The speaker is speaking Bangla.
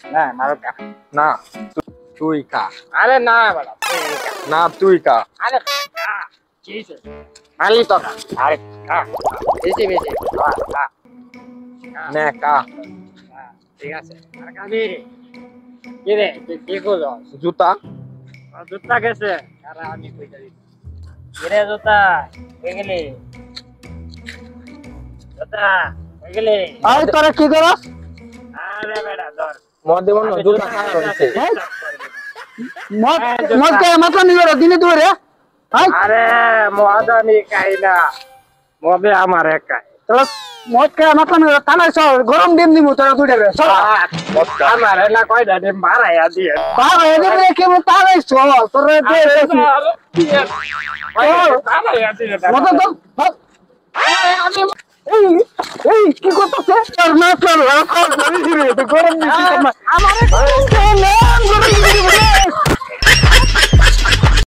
না মারো কা না তুই খা আরে না বড় না তুই খা আরে কা চিজ মালি তো কা আরে কা বেশি বেশি খা খা নে খা ঠিক আছে আর খাবি কি রে তুই কি করলো জুতা জুতা গেছে আরে আমি কইতা দিই কি রে জুতা কই গেলি জুতা কই গেলি আরে তোরা কি করস? আরে বেটা ধর মদে মন জুতা খা করছে মদ মদ কে মাথা নিয়ে দিনে দুরে হাই আরে মদ আমি খাই না মদে আমার একাই তোরা মদ কে মাথা নিয়ে তানা সর গরম ডিম দিমু তোরা দুইটা রে সর আমার না কয়টা ডিম বাড়াইয়া দিয়ে বাবা এদের রে কে মত তাই সর তোরা দে বাড়াইয়া দিয়ে মদ দাও এই এই কি করতেছে তোর না তোর রাখো ধরে দিবে তো গরম দিছি আমার